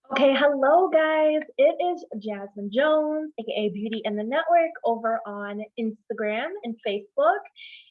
Okay, hello guys. It is Jasmine Jones, aka Beauty and the Network, over on Instagram and Facebook.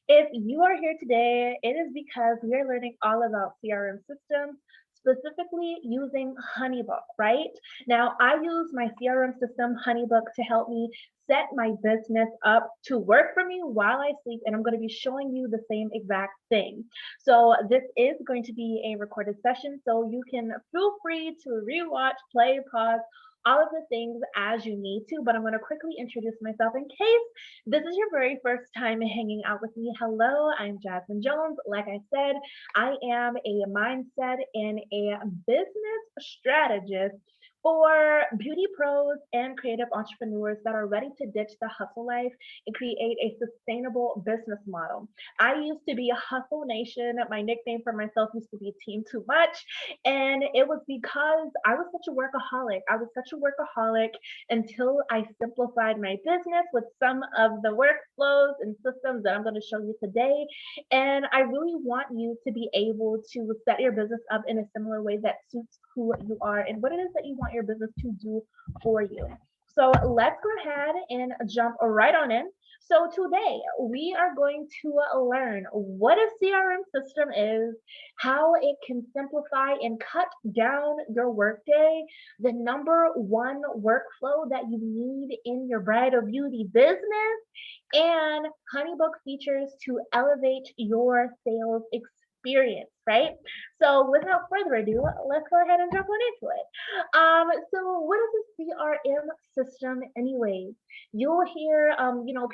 If you are here today, it is because we are learning all about CRM systems, specifically using Honeybook, right? Now, I use my CRM system, Honeybook, to help me set my business up to work for me while I sleep, and I'm going to be showing you the same exact thing. So this is going to be a recorded session, so you can feel free to rewatch, play, pause, all of the things as you need to, but I'm going to quickly introduce myself in case this is your very first time hanging out with me. Hello, I'm Jasmine Jones. Like I said, I am a mindset and a business strategist for beauty pros and creative entrepreneurs that are ready to ditch the hustle life and create a sustainable business model. I used to be a Hustle Nation. My nickname for myself used to be Team Too Much. And it was because I was such a workaholic. I was such a workaholic until I simplified my business with some of the workflows and systems that I'm going to show you today. And I really want you to be able to set your business up in a similar way that suits who you are and what it is that you want your business to do for you. So let's go ahead and jump right on in. So today we are going to learn what a CRM system is, how it can simplify and cut down your workday, the number one workflow that you need in your bridal beauty business, and Honeybook features to elevate your sales experience, right? So without further ado, let's go ahead and jump on into it. So what is a CRM system anyways? You'll hear,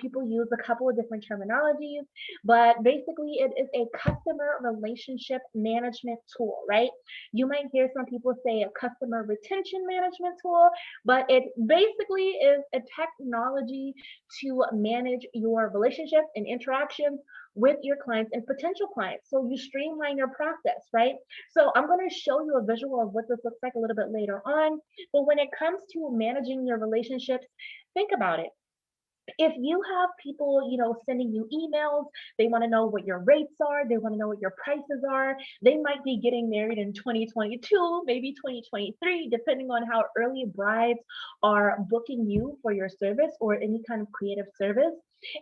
people use a couple of different terminologies, but basically it is a customer relationship management tool, right? You might hear some people say a customer retention management tool, but it basically is a technology to manage your relationships and interactions with your clients and potential clients. So you streamline your process, right? So I'm going to show you a visual of what this looks like a little bit later on. But when it comes to managing your relationships, think about it. If you have people, sending you emails, they want to know what your rates are, they want to know what your prices are. They might be getting married in 2022, maybe 2023, depending on how early brides are booking you for your service or any kind of creative service.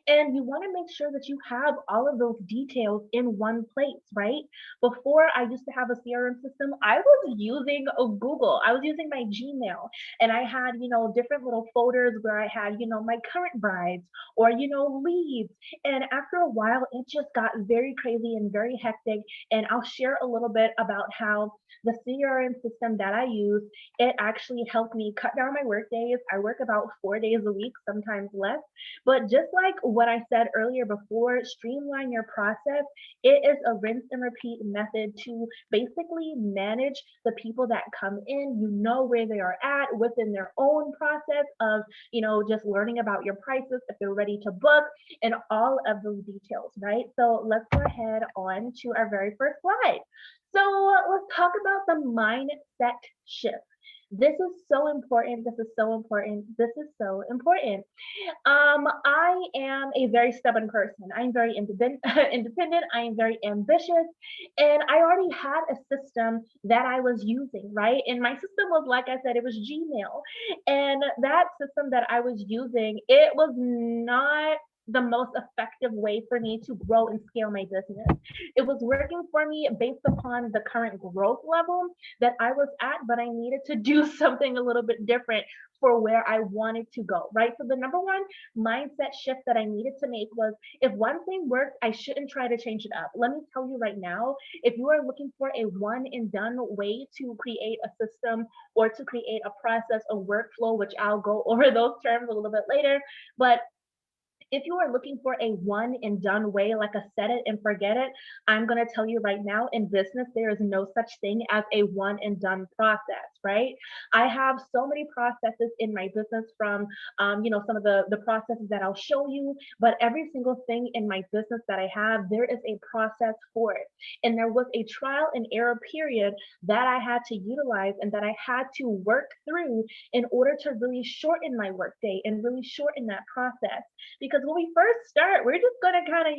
And you want to make sure that you have all of those details in one place, right? Before I used to have a CRM system, I was using a Google. I was using my Gmail, and I had, different little folders where I had, my current brides or, leads. And after a while, it just got very crazy and very hectic. And I'll share a little bit about how the CRM system that I use, it actually helped me cut down my work days. I work about 4 days a week, sometimes less. But just like what I said earlier before, streamline your process. It is a rinse and repeat method to basically manage the people that come in. You know where they are at within their own process of, just learning about your prices, if they're ready to book, and all of those details, right? So let's go ahead on to our very first slide. So let's talk about the mindset shift. This is so important. This is so important. This is so important. I am a very stubborn person. I'm very independent. Independent. I am very ambitious, and I already had a system that I was using, right? And my system was, like I said, it was Gmail, and that system that I was using, it was not the most effective way for me to grow and scale my business. It was working for me based upon the current growth level that I was at, but I needed to do something a little bit different for where I wanted to go, right? So the number one mindset shift that I needed to make was, if one thing worked, I shouldn't try to change it up. Let me tell you right now, if you are looking for a one and done way to create a system or to create a process, a workflow, which I'll go over those terms a little bit later, but if you are looking for a one and done way, like a set it and forget it, I'm going to tell you right now, in business, there is no such thing as a one and done process, right? I have so many processes in my business from, some of the processes that I'll show you, but every single thing in my business that I have, there is a process for it. And there was a trial and error period that I had to utilize and that I had to work through in order to really shorten my workday and really shorten that process. Because Because when we first start, we're just gonna kind of,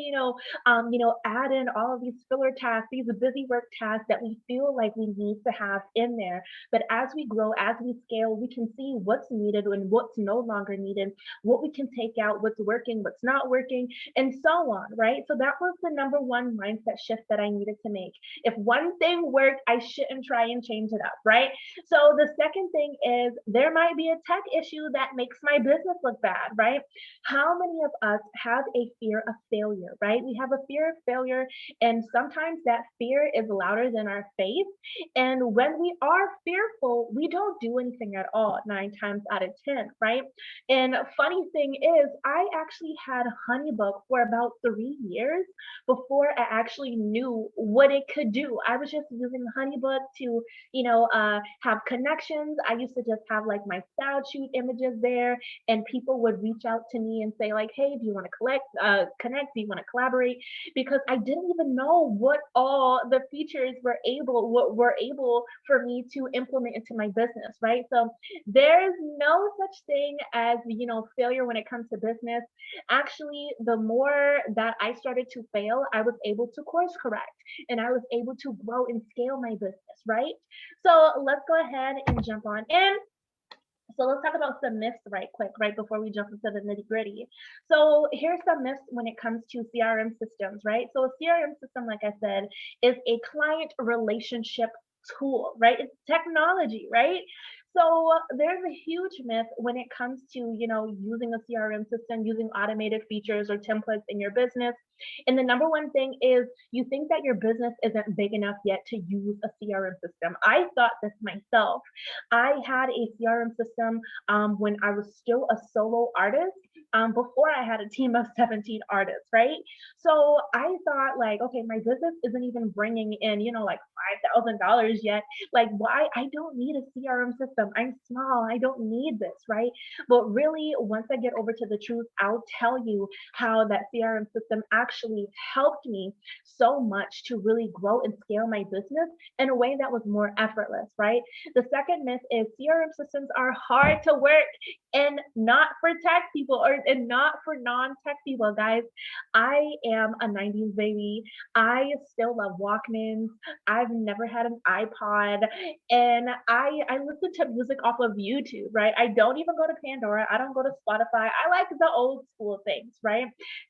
add in all of these filler tasks, these busy work tasks that we feel like we need to have in there. But as we grow, as we scale, we can see what's needed and what's no longer needed, what we can take out, what's working, what's not working, and so on, right? So that was the number one mindset shift that I needed to make. If one thing worked, I shouldn't try and change it up, right? So the second thing is there might be a tech issue that makes my business look bad, right? How many of us have a fear of failure, right? We have a fear of failure, and sometimes that fear is louder than our faith. And when we are fearful, we don't do anything at all, 9 times out of 10, right? And funny thing is, I actually had Honeybook for about 3 years before I actually knew what it could do. I was just using Honeybook to, have connections. I used to just have like my style shoot images there, and people would reach out to me and say like, "Hey, do you want to connect? Do you want to collaborate?" Because I didn't even know what all the features what were able for me to implement into my business, right? So there's no such thing as, failure when it comes to business. Actually, the more that I started to fail, I was able to course correct and I was able to grow and scale my business, right? So let's go ahead and jump on in. So let's talk about some myths right quick, right before we jump into the nitty gritty. So here's some myths when it comes to CRM systems, right? So a CRM system, like I said, is a client relationship tool, right? It's technology, right? So there's a huge myth when it comes to, using a CRM system, using automated features or templates in your business. And the number one thing is you think that your business isn't big enough yet to use a CRM system. I thought this myself. I had a CRM system when I was still a solo artist, before I had a team of 17 artists, right? So I thought like, okay, my business isn't even bringing in, like $5,000 yet. Like, why? I don't need a CRM system. I'm small. I don't need this, right? But really, once I get over to the truth, I'll tell you how that CRM system actually helped me so much to really grow and scale my business in a way that was more effortless, right? The second myth is CRM systems are hard to work and not for tech people and not for non-tech people, guys. I am a 90s baby. I still love Walkmans. I've never had an iPod, and I listen to music off of YouTube, right? I don't even go to Pandora. I don't go to Spotify. I like the old school things, right?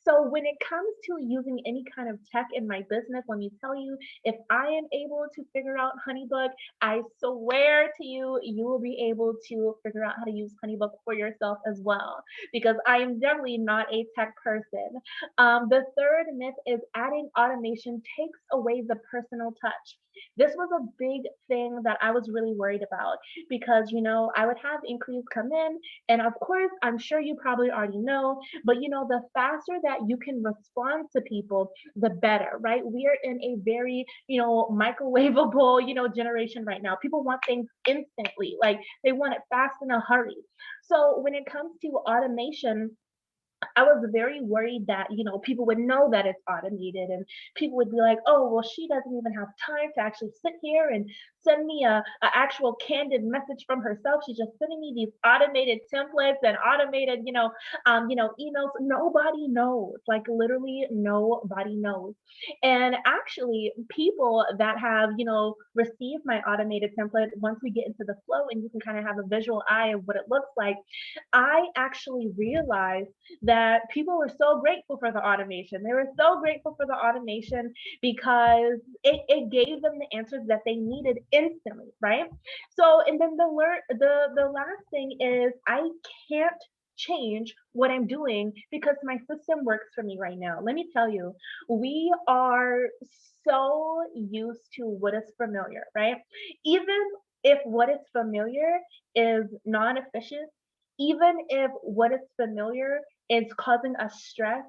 So when it comes to using any kind of tech in my business, let me tell you, if I am able to figure out Honeybook, I swear to you, you will be able to figure out how to use Honeybook for yourself as well, because I am definitely not a tech person. The third myth is adding automation takes away the personal touch. This was a big thing that I was really worried about because, I would have inquiries come in, and of course, I'm sure you probably already know, but the faster that you can respond to people, the better, right? We are in a very, microwavable, generation right now. People want things instantly, like they want it fast in a hurry. So when it comes to automation, I was very worried that, people would know that it's automated and people would be like, oh, well, she doesn't even have time to actually sit here and send me a actual candid message from herself. She's just sending me these automated templates and automated, emails. Nobody knows, like literally nobody knows. And actually people that have, received my automated template, once we get into the flow and you can kind of have a visual eye of what it looks like, I actually realized that people were so grateful for the automation. They were so grateful for the automation because it gave them the answers that they needed instantly, right? So, and then the last thing is I can't change what I'm doing because my system works for me right now. Let me tell you, we are so used to what is familiar, right? Even if what is familiar is non-efficient, even if what is familiar is causing us stress,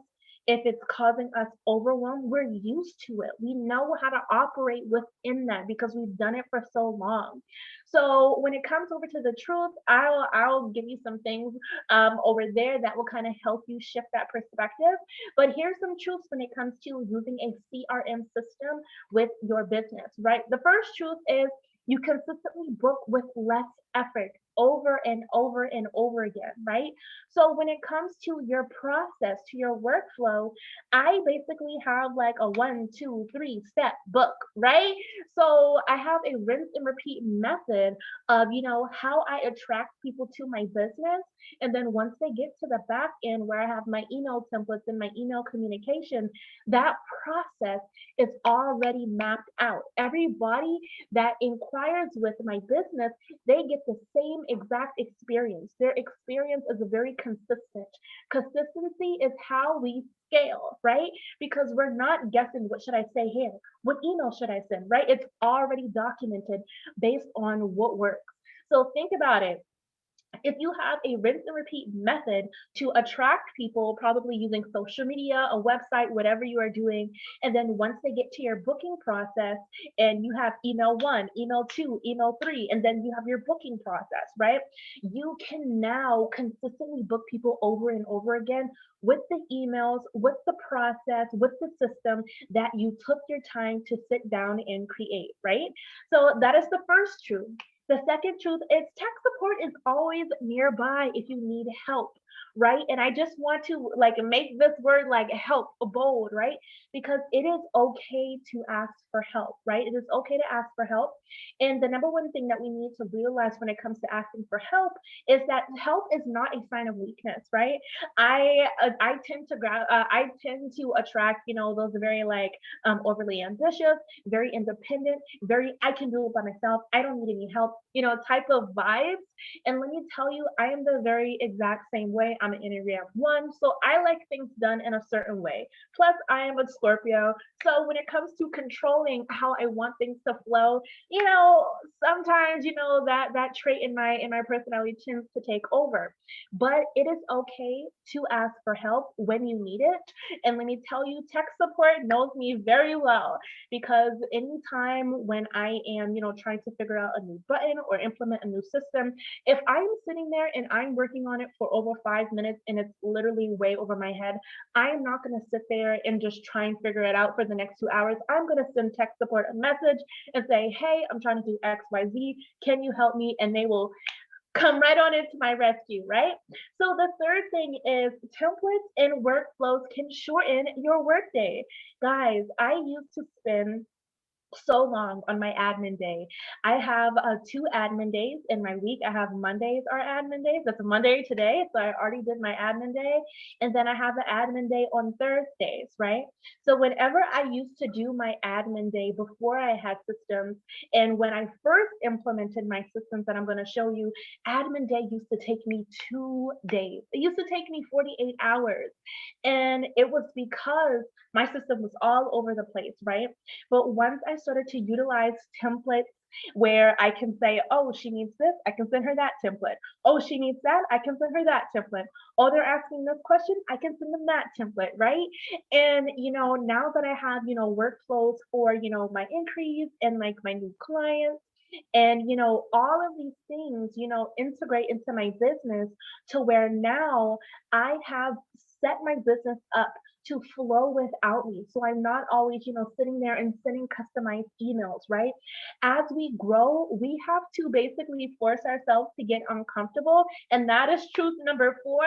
if it's causing us overwhelm, we're used to it. We know how to operate within that because we've done it for so long. So when it comes over to the truth, I'll give you some things over there that will kind of help you shift that perspective. But here's some truths when it comes to using a CRM system with your business, right? The first truth is you consistently book with less effort over and over and over again, right? So when it comes to your process, to your workflow, I basically have like a 1, 2, 3 step book, right? So I have a rinse and repeat method of, how I attract people to my business. And then once they get to the back end where I have my email templates and my email communication, that process is already mapped out. Everybody that inquires with my business, they get the same exact experience. Their experience is very consistent. Consistency is how we scale, right? Because we're not guessing what should I say here? What email should I send, right? It's already documented based on what works. So think about it. If you have a rinse and repeat method to attract people, probably using social media, a website, whatever you are doing, and then once they get to your booking process and you have email 1, email 2, email 3, and then you have your booking process, right? You can now consistently book people over and over again with the emails, with the process, with the system that you took your time to sit down and create, right? So that is the first truth. The second truth is tech support is always nearby if you need help, right? And I just want to like make this word like help bold, right? Because it is okay to ask for help, right? It is okay to ask for help. And the number one thing that we need to realize when it comes to asking for help is that help is not a sign of weakness, right? I tend to attract, those very like overly ambitious, very independent, very I can do it by myself. I don't need any help, type of vibes. And let me tell you, I am the very exact same way. I'm an Enneagram 1, so I like things done in a certain way. Plus, I am a Scorpio, so when it comes to controlling how I want things to flow, sometimes that trait in my personality tends to take over. But it is okay to ask for help when you need it. And let me tell you, tech support knows me very well because anytime when I am, trying to figure out a new button or implement a new system, if I'm sitting there and I'm working on it for over 5 minutes and it's literally way over my head, I'm not going to sit there and just try and figure it out for the next 2 hours. I'm going to send tech support a message and say, hey, I'm trying to do XYZ. Can you help me? And they will come right on into my rescue, right? So the third thing is templates and workflows can shorten your workday. Guys, I used to spend so long on my admin day. I have 2 admin days in my week. I have Mondays are admin days. That's a Monday today, so I already did my admin day. And then I have an admin day on Thursdays, right? So whenever I used to do my admin day before I had systems, and when I first implemented my systems that I'm going to show you, admin day used to take me 2 days. It used to take me 48 hours. And it was because my system was all over the place, right? But once I started to utilize templates where I can say, oh, she needs this, I can send her that template. Oh, she needs that, I can send her that template. Oh, they're asking this question, I can send them that template, right? And now that I have, workflows for, my increase and like my new clients, and all of these things integrate into my business to where now I have set my business up to flow without me. So I'm not always, sitting there and sending customized emails, right? As we grow, we have to basically force ourselves to get uncomfortable. And that is truth number 4.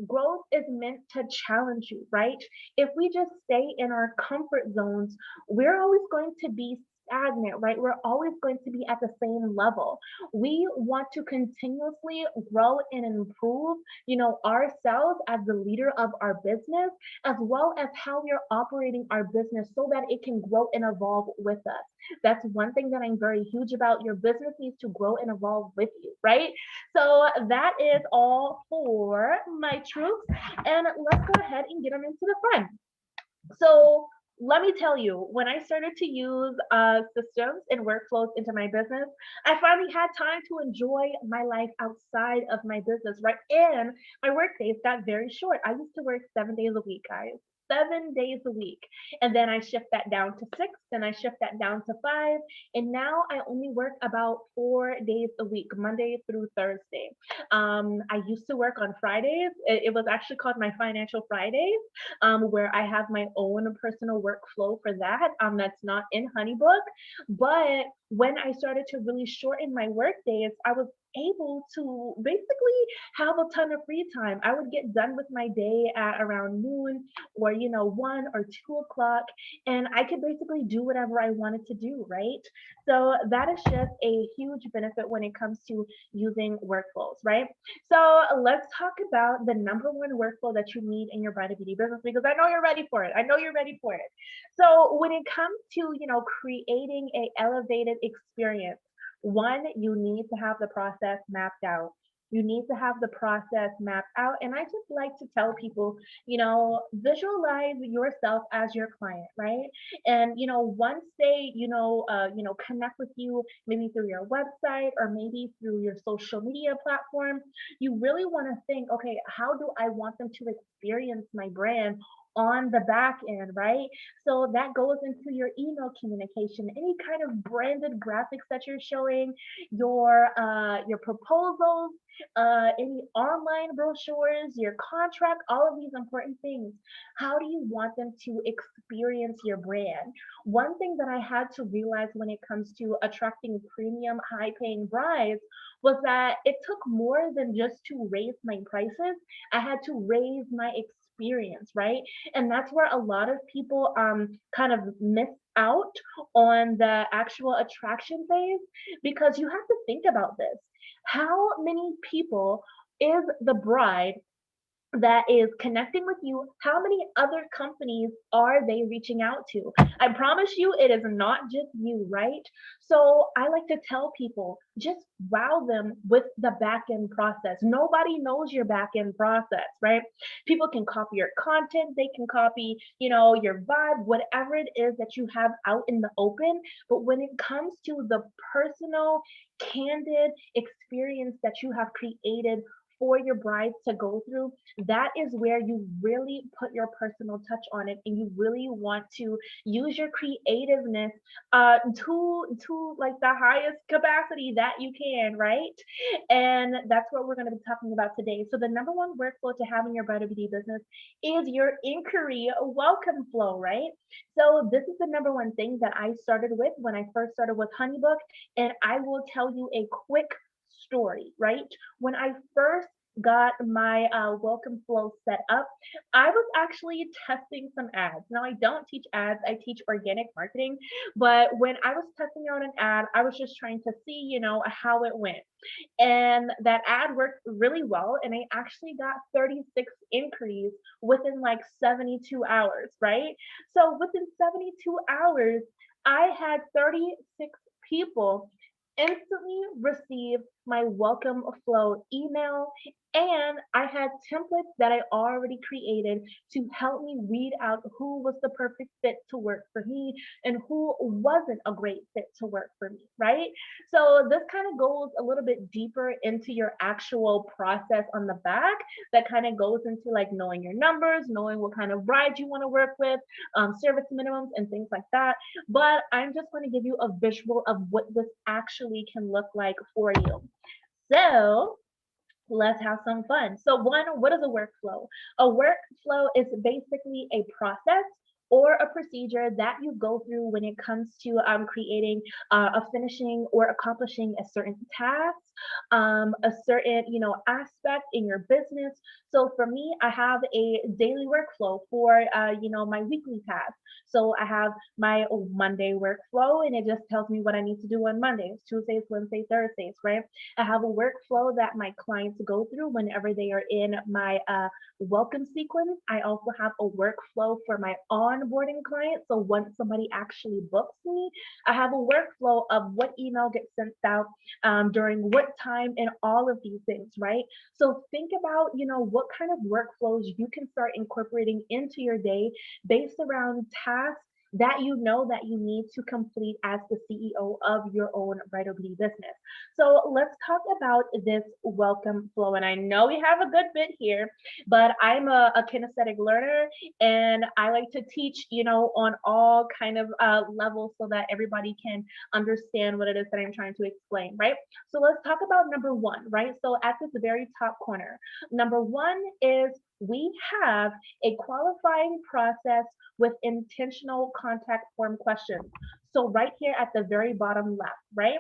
Growth is meant to challenge you, right? If we just stay in our comfort zones, we're always going to be stagnant, right? We're always going to be at the same level. We want to continuously grow and improve, ourselves as the leader of our business, as well as how we're operating our business so that it can grow and evolve with us. That's one thing that I'm very huge about. Your business needs to grow and evolve with you, right? So that is all for my truths. And let's go ahead and get them into the fun. So let me tell you, when I started to use systems and workflows into my business, I finally had time to enjoy my life outside of my business, right? And my work days got very short. I used to work 7 days a week, guys. 7 days a week. And then I shift that down to 6, then I shift that down to 5. And now I only work about 4 days a week, Monday through Thursday. I used to work on Fridays. It was actually called my Financial Fridays, where I have my own personal workflow for that. That's not in Honeybook, but when I started to really shorten my work days, I was able to basically have a ton of free time. I would get done with my day at around noon or, 1 or 2 o'clock, and I could basically do whatever I wanted to do, right? So that is just a huge benefit when it comes to using workflows, right? So let's talk about the number one workflow that you need in your bridal beauty business, because I know you're ready for it. I know you're ready for it. So when it comes to, creating a elevated experience, one, you need to have the process mapped out. You need to have the process mapped out. And I just like to tell people, visualize yourself as your client, right? And once they, connect with you, maybe through your website or maybe through your social media platform, you really want to think, okay, how do I want them to experience my brand on the back end, right? So that goes into your email communication, any kind of branded graphics that you're showing, your proposals, any online brochures, your contract, all of these important things. How do you want them to experience your brand? One thing that I had to realize when it comes to attracting premium, high paying brides was that it took more than just to raise my prices. I had to raise my experience, right? And that's where a lot of people kind of miss out on the actual attraction phase, because you have to think about this. How many people is the bride that is connecting with you? How many other companies are they reaching out to? I promise you, it is not just you, right? So I like to tell people, just wow them with the back end process. Nobody knows your back end process, right? People can copy your content, they can copy, your vibe, whatever it is that you have out in the open. But when it comes to the personal, candid experience that you have created for your brides to go through, that is where you really put your personal touch on it, and you really want to use your creativeness to like the highest capacity that you can, right? And that's what we're going to be talking about today. So the number one workflow to have in your bridal beauty business is your inquiry welcome flow, right? So this is the number one thing that I started with when I first started with Honeybook, and I will tell you a quick story, right? When I first got my welcome flow set up, I was actually testing some ads. Now, I don't teach ads, I teach organic marketing. But when I was testing out an ad, I was just trying to see, how it went. And that ad worked really well. And I actually got 36 inquiries within like 72 hours, right? So within 72 hours, I had 36 people instantly receive my welcome flow email, and I had templates that I already created to help me weed out who was the perfect fit to work for me and who wasn't a great fit to work for me, right? So this kind of goes a little bit deeper into your actual process on the back, that kind of goes into like knowing your numbers, knowing what kind of brides you want to work with, service minimums and things like that. But I'm just going to give you a visual of what this actually can look like for you. So let's have some fun. So, one, what is a workflow? A workflow is basically a process or a procedure that you go through when it comes to creating, finishing, or accomplishing a certain task, a certain aspect in your business. So for me, I have a daily workflow for my weekly tasks. So I have my Monday workflow, and it just tells me what I need to do on Mondays, Tuesdays, Wednesdays, Thursdays, right? I have a workflow that my clients go through whenever they are in my welcome sequence. I also have a workflow for my onboarding clients. So once somebody actually books me, I have a workflow of what email gets sent out during what time, and all of these things, right? So think about, what kind of workflows you can start incorporating into your day based around tasks that that you need to complete as the CEO of your own bridal beauty business. So let's talk about this welcome flow. And I know we have a good bit here, but I'm a kinesthetic learner, and I like to teach, on all kind of levels so that everybody can understand what it is that I'm trying to explain, right? So let's talk about number one, right? So at this very top corner, number one is we have a qualifying process with intentional contact form questions. So right here at the very bottom left, right?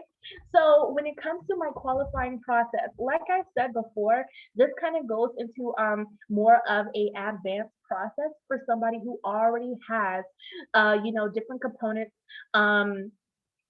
So when it comes to my qualifying process, like I said before, this kind of goes into more of a advanced process for somebody who already has different components um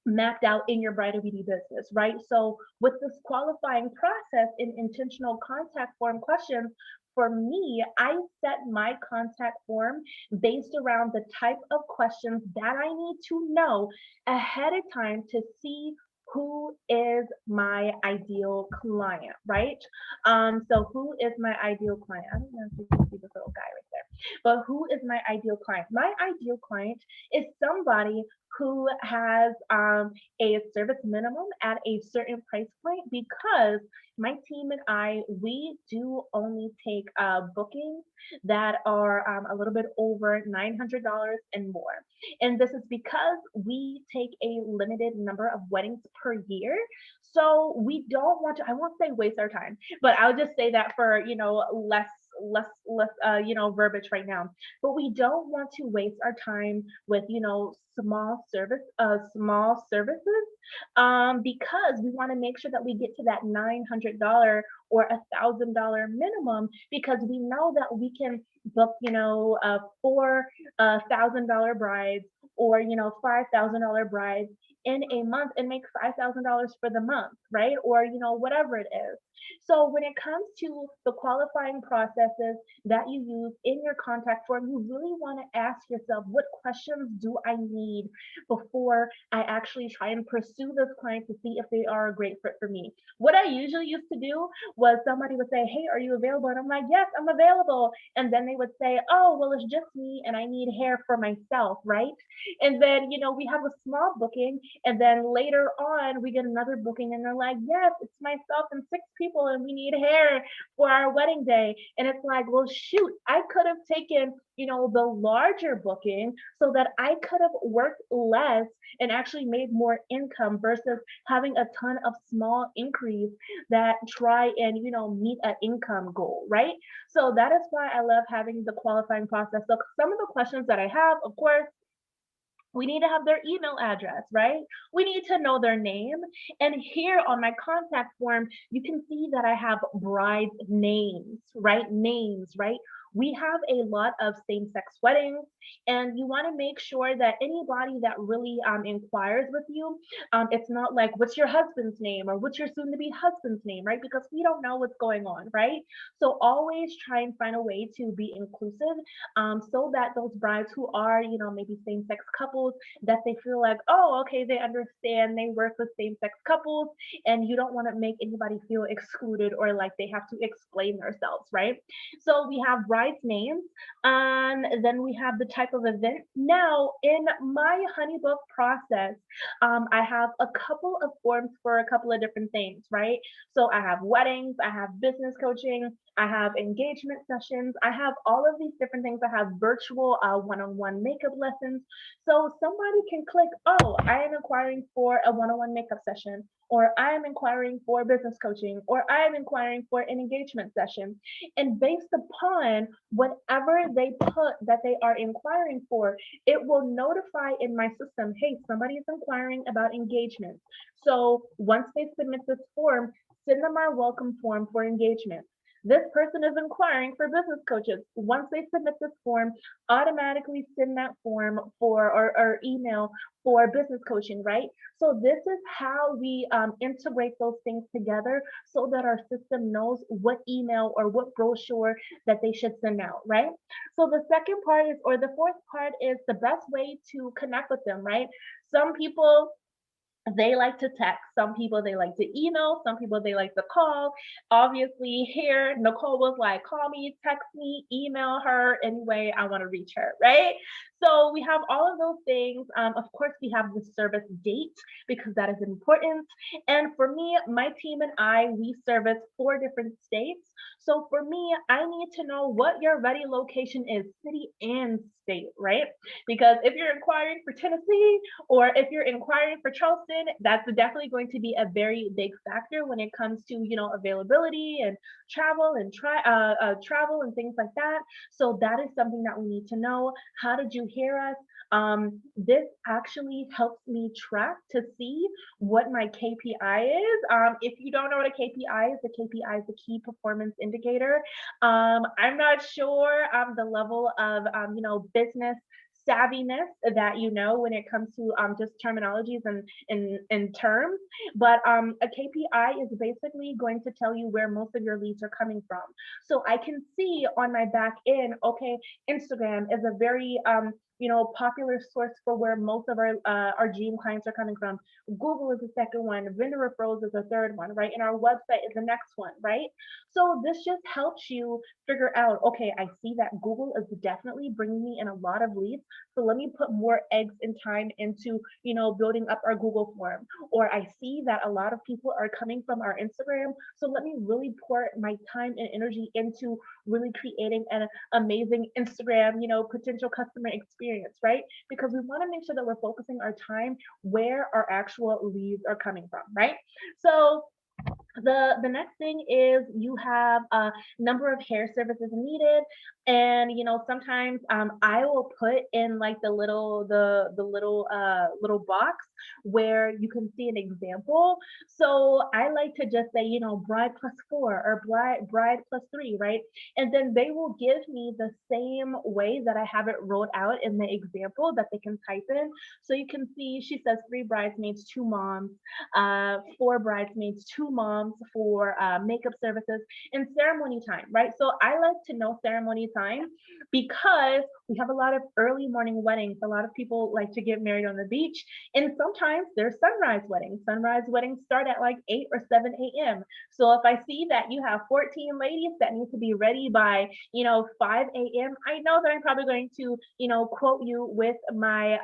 mapped out in your bridal beauty business, right? So with this qualifying process in intentional contact form questions, for me, I set my contact form based around the type of questions that I need to know ahead of time to see who is my ideal client, right? So who is my ideal client? I don't know if you can see this little guy right there, but who is my ideal client? My ideal client is somebody who has a service minimum at a certain price point because my team and I, we do only take bookings that are a little bit over $900 and more. And this is because we take a limited number of weddings per year. So we don't want to, I won't say waste our time, but I'll just say that for, less verbiage right now. But we don't want to waste our time with, small services, because we want to make sure that we get to that $900 or $1,000 minimum because we know that we can book, four $1,000 brides or $5,000 brides in a month and make $5,000 for the month, right? Or whatever it is. So when it comes to the qualifying processes that you use in your contact form, you really want to ask yourself, what questions do I need before I actually try and pursue this client to see if they are a great fit for me? What I usually used to do was somebody would say, hey, are you available? And I'm like, yes, I'm available. And then they would say, oh, well, it's just me and I need hair for myself, right? And then, we have a small booking. And then later on, we get another booking and they're like, yes, it's myself and six people and we need hair for our wedding day. And it's like, well, shoot, I could have taken, the larger booking so that I could have worked less and actually made more income versus having a ton of small increase that try and, meet an income goal, right? So that is why I love having the qualifying process. So some of the questions that I have, of course, we need to have their email address, right? We need to know their name. And here on my contact form, you can see that I have brides' names, right? Names, right? We have a lot of same sex weddings, and you want to make sure that anybody that really inquires with you, it's not like, what's your husband's name or what's your soon to be husband's name, right? Because we don't know what's going on, right? So always try and find a way to be inclusive, so that those brides who are, maybe same sex couples, that they feel like, oh, okay, they understand, they work with same sex couples, and you don't want to make anybody feel excluded or like they have to explain themselves, right? So we have brides' names, and then we have the type of event. Now, in my Honeybook process, I have a couple of forms for a couple of different things, right? So I have weddings, I have business coaching, I have engagement sessions. I have all of these different things. I have virtual one-on-one makeup lessons. So somebody can click, oh, I am inquiring for a one-on-one makeup session, or I am inquiring for business coaching, or I am inquiring for an engagement session. And based upon whatever they put that they are inquiring for, it will notify in my system, hey, somebody is inquiring about engagement. So once they submit this form, send them our welcome form for engagement. This person is inquiring for business coaches. Once they submit this form, automatically send that form for or email for business coaching, right? So this is how we integrate those things together so that our system knows what email or what brochure that they should send out, right? So the second part is, or the fourth part is the best way to connect with them, right? Some people, they like to text. Some people, they like to email. Some people, they like to call. Obviously, here, Nicole was like, call me, text me, email her any way I want to reach her, right? So we have all of those things. Of course, we have the service date because that is important. And for me, my team and I, we service 4 different states. So for me, I need to know what your ready location is, city and state, right? Because if you're inquiring for Tennessee or if you're inquiring for Charleston, that's definitely going to be a very big factor when it comes to, availability and travel and things like that. So that is something that we need to know. How did you hear us? This actually helps me track to see what my KPI is. If you don't know what a KPI is, the KPI is the key performance indicator. I'm not sure the level of business savviness that you know when it comes to just terminologies and terms, but a KPI is basically going to tell you where most of your leads are coming from. So I can see on my back end, okay, Instagram is a very popular source for where most of our GM clients are coming from. Google is the second one, vendor referrals is the third one, right? And our website is the next one, right? So this just helps you figure out, okay, I see that Google is definitely bringing me in a lot of leads. So let me put more eggs and time into, building up our Google form. Or I see that a lot of people are coming from our Instagram. So let me really pour my time and energy into really creating an amazing Instagram, potential customer experience, right? Because we want to make sure that we're focusing our time where our actual leads are coming from, right? So the next thing is you have a number of hair services needed, and sometimes I will put in like the little box where you can see an example. So I like to just say bride plus 4 or bride plus 3, right? And then they will give me the same way that I have it rolled out in the example that they can type in. So you can see she says 3 bridesmaids, 2 moms, 4 bridesmaids, 2 moms for makeup services, and ceremony time, right? So I like to know ceremony time because we have a lot of early morning weddings. A lot of people like to get married on the beach, and sometimes there's sunrise weddings. Sunrise weddings start at like 8 or 7 a.m. So if I see that you have 14 ladies that need to be ready by 5 a.m., I know that I'm probably going to quote you with my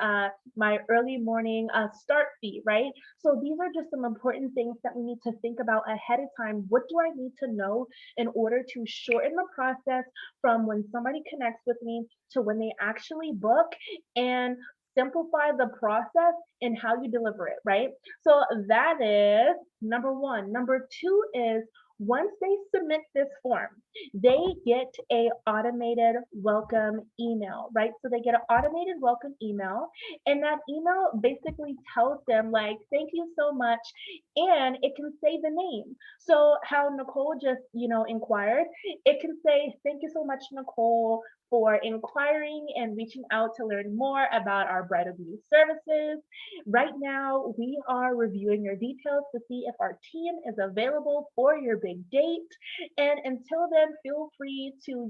early morning start fee, right? So these are just some important things that we need to think about ahead of time. What do I need to know in order to shorten the process from when somebody connects with me to when they actually book, and simplify the process and how you deliver it, right? So that is number one. Number two is once they submit this form, they get a automated welcome email, right? So they get an automated welcome email, and that email basically tells them like, thank you so much, and it can say the name. So how Nicole just, inquired, it can say, thank you so much, Nicole, for inquiring and reaching out to learn more about our bridal beauty services. Right now, we are reviewing your details to see if our team is available for your big date. And until then, feel free to,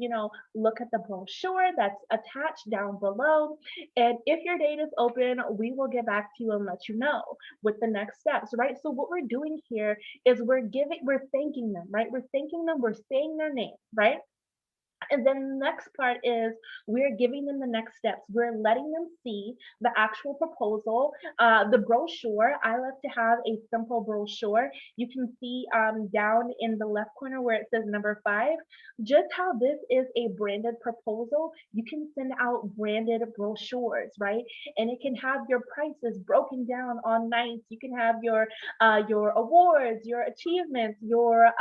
look at the brochure that's attached down below. And if your date is open, we will get back to you and let you know with the next steps, right? So what we're doing here is we're thanking them, right? We're thanking them, we're saying their name, right? And then the next part is we're giving them the next steps. We're letting them see the actual proposal, the brochure. I like to have a simple brochure. You can see down in the left corner where it says number 5, just how this is a branded proposal. You can send out branded brochures, right? And it can have your prices broken down on nights. You can have your awards, your achievements, your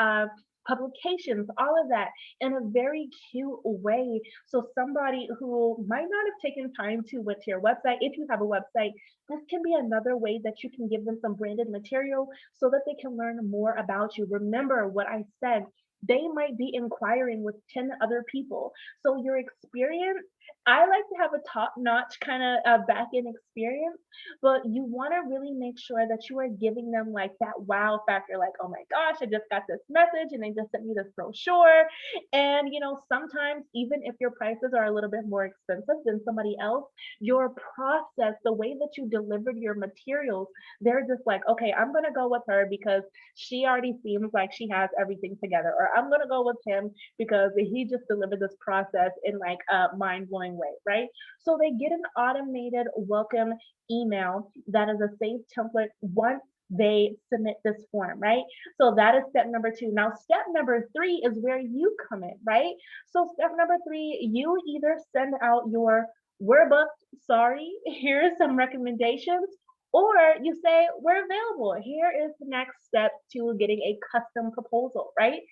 publications, all of that in a very cute way. So somebody who might not have taken time to went to your website, if you have a website, this can be another way that you can give them some branded material so that they can learn more about you. Remember what I said, they might be inquiring with 10 other people. So your experience, I like to have a top-notch kind of back-end experience, but you want to really make sure that you are giving them like that wow factor, like, oh my gosh, I just got this message and they just sent me this brochure. And sometimes even if your prices are a little bit more expensive than somebody else, your process, the way that you delivered your materials, they're just like, okay, I'm gonna go with her because she already seems like she has everything together, or I'm gonna go with him because he just delivered this process in like a mind mind-blowing way, right? So they get an automated welcome email that is a saved template once they submit this form, right? So that is step number two. Now, step number three is where you come in, right? So step number three, you either send out your "we're booked, sorry, here are some recommendations," or you say, "we're available. Here is the next step to getting a custom proposal," right?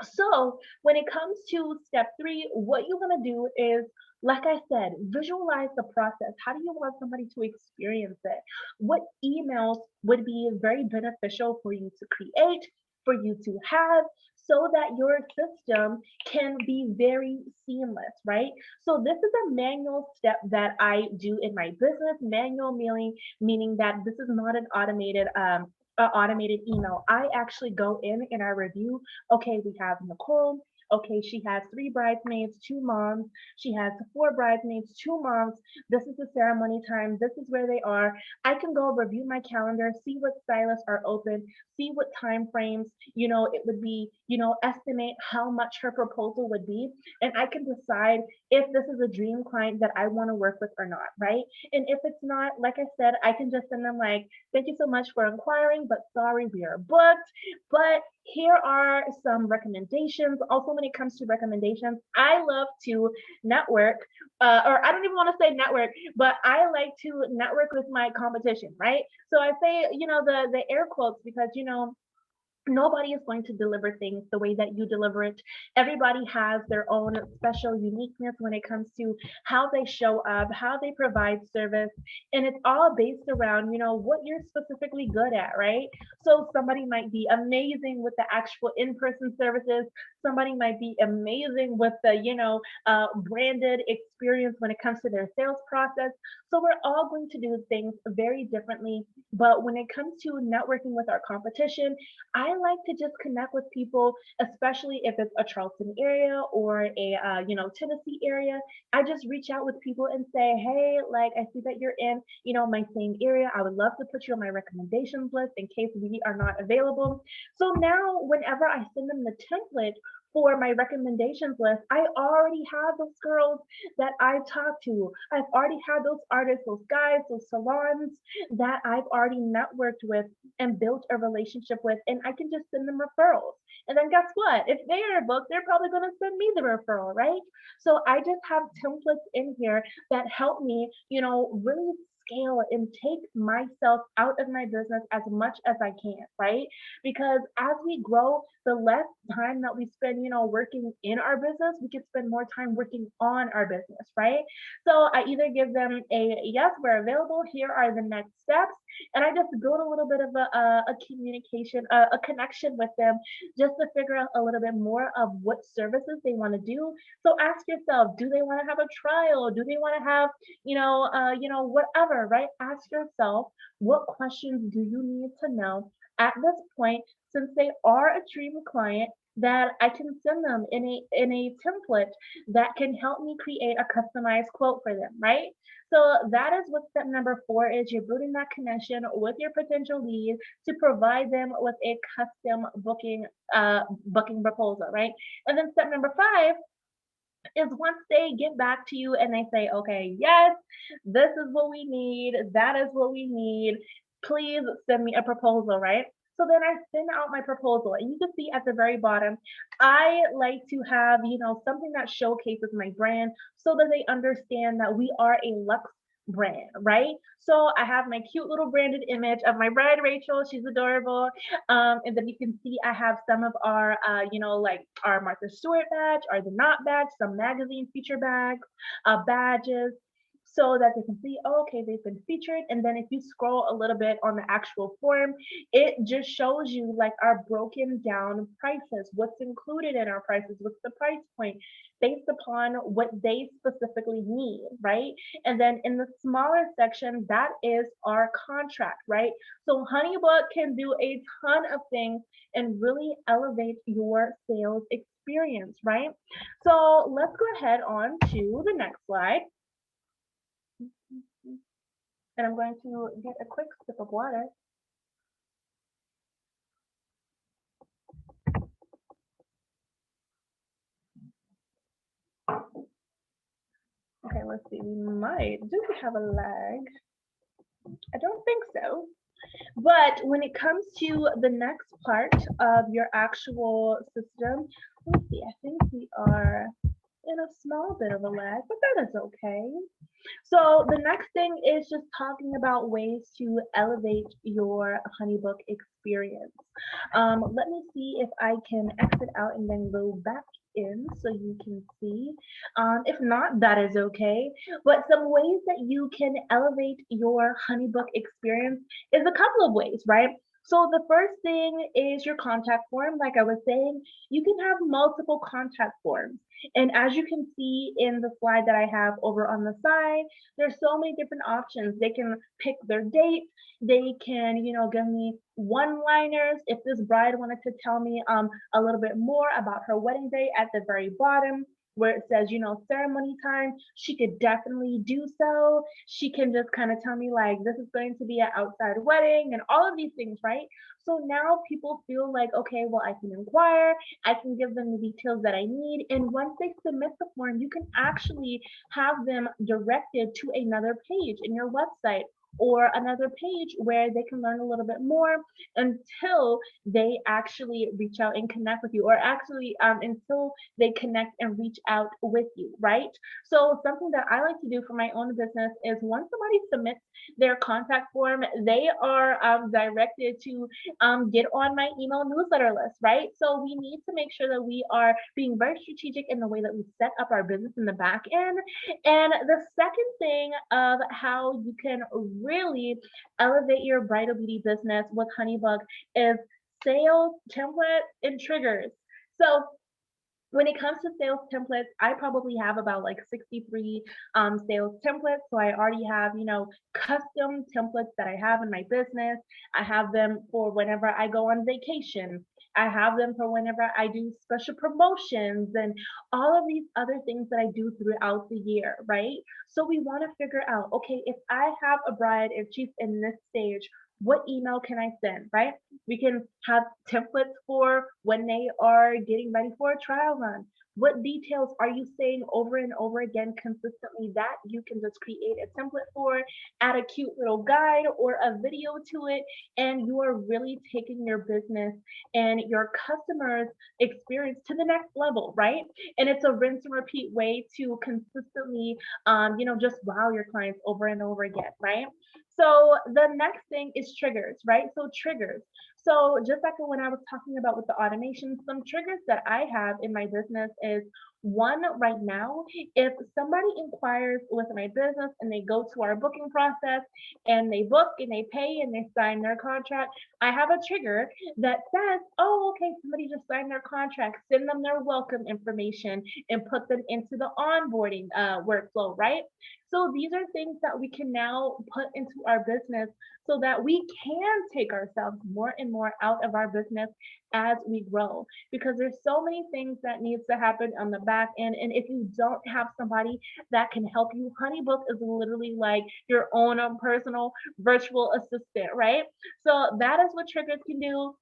So when it comes to step three, what you want to do is, like I said, visualize the process. How do you want somebody to experience it? What emails would be very beneficial for you to create, for you to have, so that your system can be very seamless, right? So this is a manual step that I do in my business. Manual meaning that this is not an automated email. I actually go in and I review. Okay, we have Nicole. Okay, she has three bridesmaids, two moms. She has four bridesmaids, two moms. This is the ceremony time. This is where they are. I can go review my calendar, see what stylists are open, see what time frames, it would be, estimate how much her proposal would be. And I can decide if this is a dream client that I want to work with or not, right? And if it's not, like I said, I can just send them like, "Thank you so much for inquiring, but sorry, we are booked. But here are some recommendations." Also, when it comes to recommendations, I love to network, or I don't even want to say network, but I like to network with my competition, right? So I say, the air quotes because, nobody is going to deliver things the way that you deliver it. Everybody has their own special uniqueness when it comes to how they show up, how they provide service, and it's all based around, what you're specifically good at, right? So somebody might be amazing with the actual in-person services. Somebody might be amazing with the, branded experience when it comes to their sales process. So we're all going to do things very differently. But when it comes to networking with our competition, I like to just connect with people, especially if it's a Charleston area or a Tennessee area. I just reach out with people and say, "Hey, like I see that you're in, my same area. I would love to put you on my recommendations list in case we are not available." So now, whenever I send them the template for my recommendations list, I already have those girls that I've talked to. I've already had those artists, those guys, those salons that I've already networked with and built a relationship with, and I can just send them referrals. And then guess what? If they are booked, they're probably going to send me the referral, right? So I just have templates in here that help me, really scale and take myself out of my business as much as I can, right? Because as we grow, the less time that we spend, working in our business, we can spend more time working on our business, right? So I either give them a "yes, we're available, here are the next steps," and I just build a little bit of a communication, a connection with them, just to figure out a little bit more of what services they want to do. So ask yourself, do they want to have a trial? Do they want to have, whatever, right? Ask yourself, what questions do you need to know at this point, since they are a dream client, that I can send them in a template that can help me create a customized quote for them, right? So that is what step number four is. You're building that connection with your potential lead to provide them with a custom booking proposal, right? And then step number five is once they get back to you and they say, "Okay, yes, this is what we need, that is what we need. Please send me a proposal," right? So then I send out my proposal, and you can see at the very bottom, I like to have, something that showcases my brand so that they understand that we are a luxe brand, right? So I have my cute little branded image of my bride Rachel. She's adorable. And then you can see I have some of our, like our Martha Stewart badge, or the Not badge, some magazine feature bags, badges, so that they can see, oh, okay, they've been featured. And then if you scroll a little bit on the actual form, it just shows you like our broken down prices, what's included in our prices, what's the price point based upon what they specifically need, right? And then in the smaller section, that is our contract, right? So Honeybook can do a ton of things and really elevate your sales experience, right? So let's go ahead on to the next slide. And I'm going to get a quick sip of water. let's see, we might. Do we have a lag? I don't think so. But when it comes to the next part of your actual system, let's see, I think we are in a small bit of a lag, but that is okay. So the next thing is just talking about ways to elevate your Honeybook experience. Let me see if I can exit out and then go back in so you can see. If not, that is okay. But some ways that you can elevate your Honeybook experience is a couple of ways, right? So the first thing is your contact form. Like I was saying, you can have multiple contact forms. And as you can see in the slide that I have over on the side, there's so many different options. They can pick their date. They can, give me one-liners. If this bride wanted to tell me a little bit more about her wedding day at the very bottom, where it says, ceremony time, she could definitely do so. She can just kind of tell me like this is going to be an outside wedding and all of these things, right? So now people feel like, okay, well, I can inquire, I can give them the details that I need. And once they submit the form, you can actually have them directed to another page in your website or another page where they can learn a little bit more until they actually reach out and connect with you, or actually until they connect and reach out with you, right? So something that I like to do for my own business is once somebody submits their contact form, they are directed to get on my email newsletter list, right? So we need to make sure that we are being very strategic in the way that we set up our business in the back end. And the second thing of how you can really elevate your bridal beauty business with Honeybook is sales template and triggers. So when it comes to sales templates, I probably have about like 63 sales templates. So I already have, custom templates that I have in my business. I have them for whenever I go on vacation. I have them for whenever I do special promotions and all of these other things that I do throughout the year, right? So we want to figure out, okay, if I have a bride, if she's in this stage, what email can I send, right? We can have templates for when they are getting ready for a trial run. What details are you saying over and over again consistently that you can just create a template for, add a cute little guide or a video to it, and you are really taking your business and your customers' experience to the next level, right? And it's a rinse and repeat way to consistently, just wow your clients over and over again, right? So the next thing is triggers, right? So triggers. So just like when I was talking about with the automation, some triggers that I have in my business is one right now, if somebody inquires with my business and they go to our booking process and they book and they pay and they sign their contract, I have a trigger that says, oh, okay, somebody just signed their contract, send them their welcome information and put them into the onboarding workflow, right? So these are things that we can now put into our business so that we can take ourselves more and more out of our business as we grow, because there's so many things that needs to happen on the back end. And if you don't have somebody that can help you, Honeybook is literally like your own personal virtual assistant, right? So that is what triggers can do.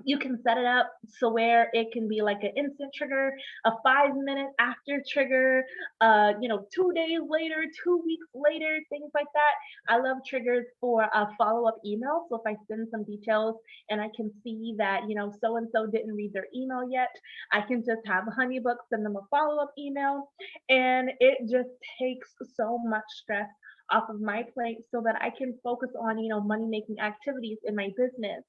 You can set it up so where it can be like an instant trigger, a 5 minute after trigger, 2 days later, 2 weeks later, things like that. I love triggers for a follow-up email. So if I send some details and I can see that, so and so didn't read their email yet, I can just have Honeybook send them a follow-up email. And it just takes so much stress off of my plate so that I can focus on, money making activities in my business.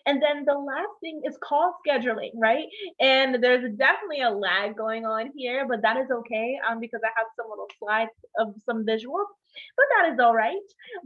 And then the last thing is call scheduling, right? And there's definitely a lag going on here, but that is okay because I have some little slides of some visuals, but that is all right.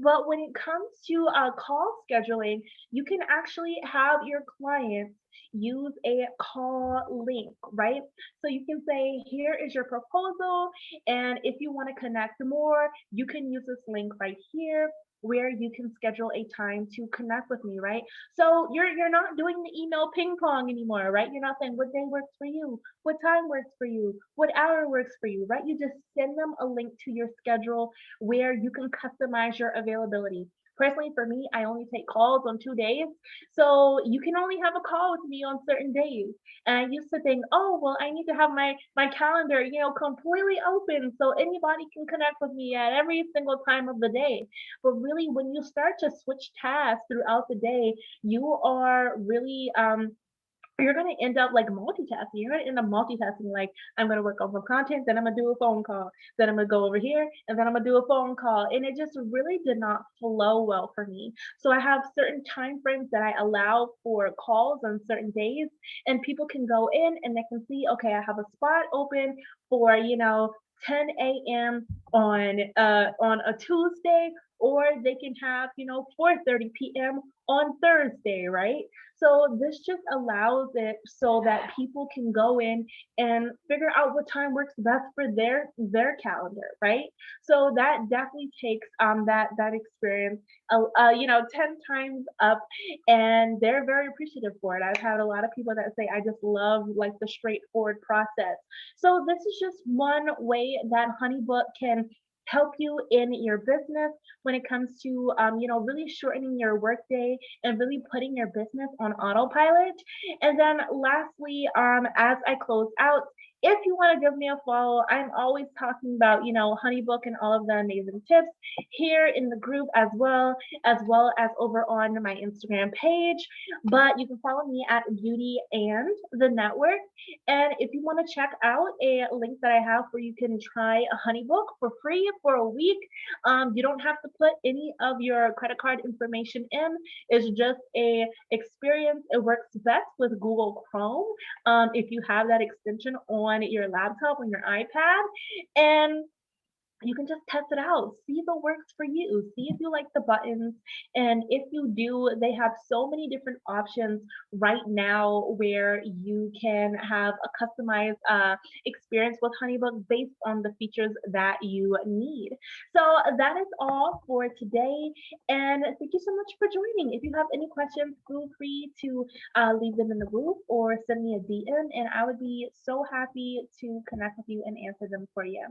But when it comes to call scheduling, you can actually have your clients use a call link, right? So you can say, here is your proposal. And if you want to connect more, you can use this link right here where you can schedule a time to connect with me, right? So you're not doing the email ping pong anymore, right? You're not saying what day works for you, what time works for you, what hour works for you, right? You just send them a link to your schedule where you can customize your availability. Personally, for me, I only take calls on 2 days. So you can only have a call with me on certain days. And I used to think, oh, well, I need to have my calendar, completely open so anybody can connect with me at every single time of the day. But really, when you start to switch tasks throughout the day, you are really you're gonna end up like multitasking. You're gonna end up multitasking. Like I'm gonna work on some content, then I'm gonna do a phone call, then I'm gonna go over here, and then I'm gonna do a phone call. And it just really did not flow well for me. So I have certain time frames that I allow for calls on certain days, and people can go in and they can see, okay, I have a spot open for 10 a.m. On a Tuesday, or they can have 4:30 p.m. on Thursday, right? So this just allows it so that people can go in and figure out what time works best for their calendar, right? So that definitely takes that experience 10 times up, and they're very appreciative for it. I've had a lot of people that say I just love like the straightforward process. So this is just one way that Honeybook can help you in your business when it comes to really shortening your workday and really putting your business on autopilot. And then lastly, as I close out, if you want to give me a follow, I'm always talking about, Honeybook and all of the amazing tips here in the group as over on my Instagram page. But you can follow me at Beauty and the Network. And if you want to check out a link that I have where you can try a Honeybook for free for a week, you don't have to put any of your credit card information in. It's just a experience. It works best with Google Chrome if you have that extension on your laptop, on your iPad. And you can just test it out, see if it works for you, see if you like the buttons. And if you do, they have so many different options right now where you can have a customized experience with Honeybook based on the features that you need. So that is all for today. And thank you so much for joining. If you have any questions, feel free to leave them in the group or send me a DM, and I would be so happy to connect with you and answer them for you.